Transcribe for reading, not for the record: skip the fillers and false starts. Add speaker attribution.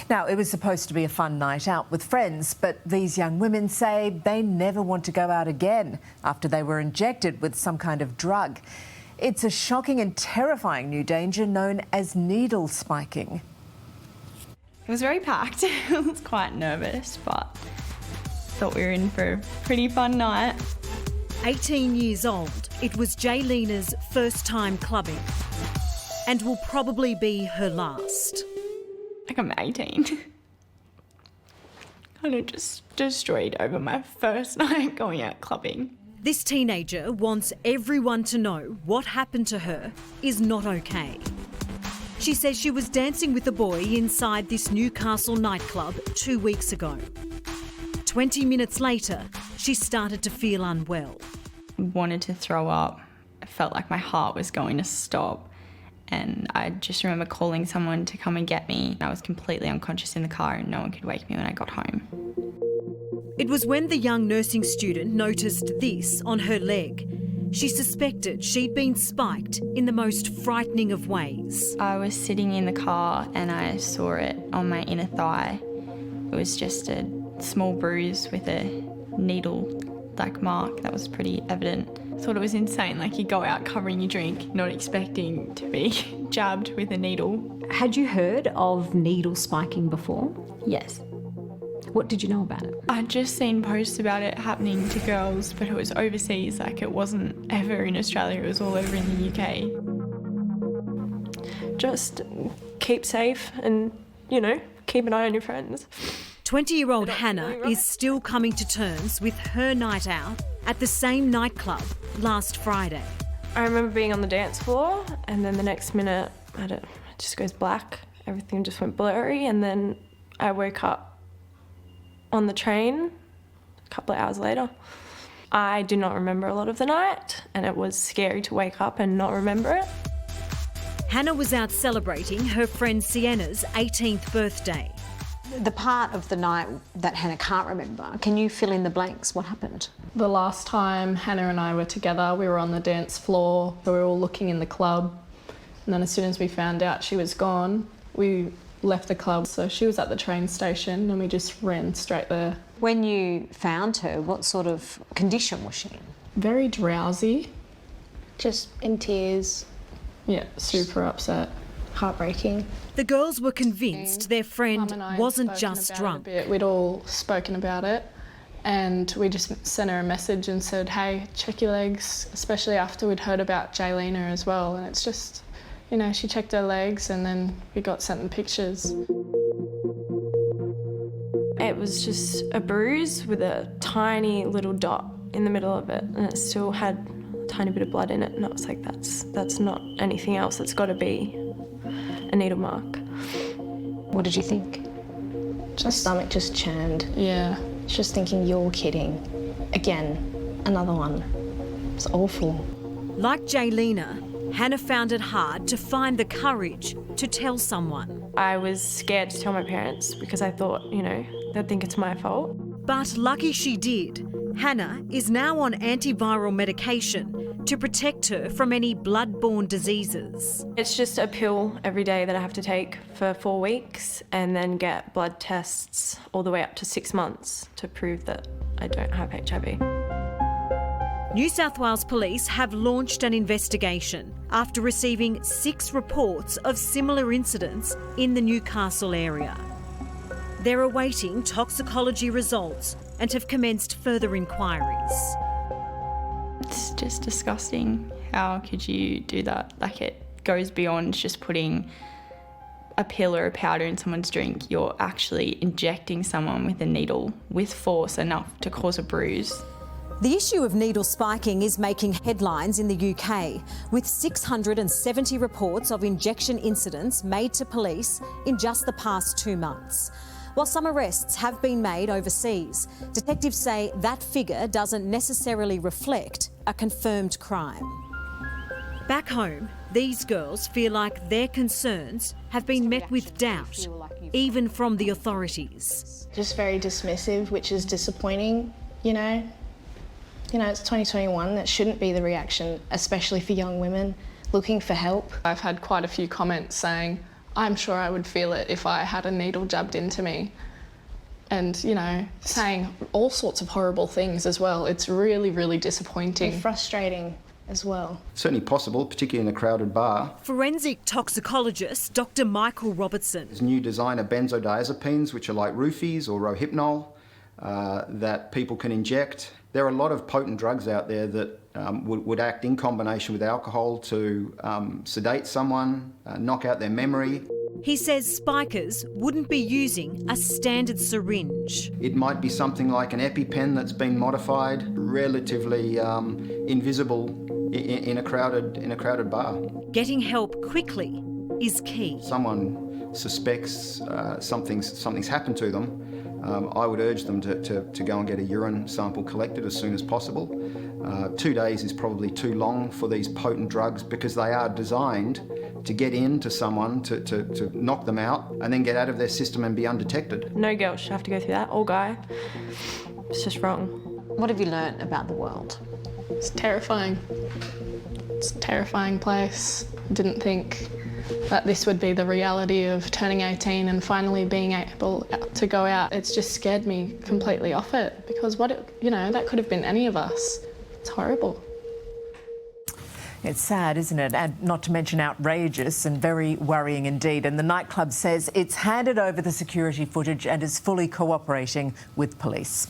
Speaker 1: Now, it was supposed to be a fun night out with friends, but these young women say they never want to go out again after they were injected with some kind of drug. It's a shocking and terrifying new danger known as needle spiking.
Speaker 2: It was very packed. I was quite nervous, but thought we were in for a pretty fun night.
Speaker 3: 18 years old, it was Jayleena's first time clubbing and will probably be her last.
Speaker 2: Like, I'm 18. Kind of just destroyed over my first night going out clubbing.
Speaker 3: This teenager wants everyone to know what happened to her is not okay. She says she was dancing with a boy inside this Newcastle nightclub 2 weeks ago. 20 minutes later, she started to feel unwell.
Speaker 2: Wanted to throw up. I felt like my heart was going to stop. And I just remember calling someone to come and get me. I was completely unconscious in the car and no one could wake me when I got home.
Speaker 3: It was when the young nursing student noticed this on her leg. She suspected she'd been spiked in the most frightening of ways.
Speaker 2: I was sitting in the car and I saw it on my inner thigh. It was just a small bruise with a needle-like mark that was pretty evident. I thought it was insane, like you go out covering your drink, not expecting to be jabbed with a needle.
Speaker 4: Had you heard of needle spiking before?
Speaker 2: Yes.
Speaker 4: What did you know about it?
Speaker 2: I'd just seen posts about it happening to girls, but it was overseas, like it wasn't ever in Australia, it was all over in the UK.
Speaker 5: Just keep safe and, keep an eye on your friends.
Speaker 3: 20-year-old Hannah is still coming to terms with her night out at the same nightclub last Friday.
Speaker 5: I remember being on the dance floor and then the next minute it just goes black. Everything just went blurry and then I woke up on the train a couple of hours later. I do not remember a lot of the night and it was scary to wake up and not remember it.
Speaker 3: Hannah was out celebrating her friend Sienna's 18th birthday.
Speaker 4: The part of the night that Hannah can't remember, can you fill in the blanks? What happened?
Speaker 6: The last time Hannah and I were together, we were on the dance floor. We were all looking in the club. And then as soon as we found out she was gone, we left the club. So she was at the train station and we just ran straight there.
Speaker 4: When you found her, what sort of condition was she in?
Speaker 6: Very drowsy.
Speaker 7: Just in tears.
Speaker 6: Yeah, super upset.
Speaker 7: Heartbreaking.
Speaker 3: The girls were convinced their friend wasn't just drunk.
Speaker 6: We'd all spoken about it and we just sent her a message and said, hey, check your legs, especially after we'd heard about Jayleena as well. And it's just, she checked her legs and then we got sent the pictures.
Speaker 5: It was just a bruise with a tiny little dot in the middle of it and it still had a tiny bit of blood in it and I was like, that's not anything else, it's got to be a needle mark.
Speaker 4: What did you think?
Speaker 7: My stomach just churned.
Speaker 6: Yeah.
Speaker 7: Just thinking, you're kidding. Again, another one. It's awful.
Speaker 3: Like Jayleena, Hannah found it hard to find the courage to tell someone.
Speaker 5: I was scared to tell my parents because I thought, they'd think it's my fault.
Speaker 3: But lucky she did. Hannah is now on antiviral medication to protect her from any blood-borne diseases.
Speaker 5: It's just a pill every day that I have to take for 4 weeks and then get blood tests all the way up to 6 months to prove that I don't have HIV.
Speaker 3: New South Wales Police have launched an investigation after receiving 6 reports of similar incidents in the Newcastle area. They're awaiting toxicology results and have commenced further inquiries.
Speaker 2: It's just disgusting. How could you do that? Like, it goes beyond just putting a pill or a powder in someone's drink. You're actually injecting someone with a needle with force enough to cause a bruise.
Speaker 3: The issue of needle spiking is making headlines in the UK, with 670 reports of injection incidents made to police in just the past 2 months. While some arrests have been made overseas, detectives say that figure doesn't necessarily reflect a confirmed crime. Back home, these girls feel like their concerns have been met with doubt, even from the authorities.
Speaker 7: Just very dismissive, which is disappointing, It's 2021, that shouldn't be the reaction, especially for young women looking for help.
Speaker 6: I've had quite a few comments saying, I'm sure I would feel it if I had a needle jabbed into me. And, you know, saying all sorts of horrible things as well. It's really, really disappointing.
Speaker 7: And frustrating as well.
Speaker 8: Certainly possible, particularly in a crowded bar.
Speaker 3: Forensic toxicologist Dr. Michael Robertson.
Speaker 8: There's new designer benzodiazepines, which are like roofies or Rohypnol, that people can inject. There are a lot of potent drugs out there that would act in combination with alcohol to sedate someone, knock out their memory.
Speaker 3: He says spikers wouldn't be using a standard syringe.
Speaker 8: It might be something like an EpiPen that's been modified, relatively invisible in a crowded bar.
Speaker 3: Getting help quickly is key.
Speaker 8: Someone suspects something's happened to them. I would urge them to go and get a urine sample collected as soon as possible. 2 days is probably too long for these potent drugs because they are designed to get into someone, to knock them out and then get out of their system and be undetected.
Speaker 5: No girl should have to go through that, or guy. It's just wrong.
Speaker 4: What have you learnt about the world?
Speaker 6: It's terrifying. It's a terrifying place. Didn't think that this would be the reality of turning 18 and finally being able to go out. It's just scared me completely off it because that could have been any of us. It's horrible.
Speaker 1: It's sad, isn't it? And not to mention outrageous and very worrying indeed. And the nightclub says it's handed over the security footage and is fully cooperating with police.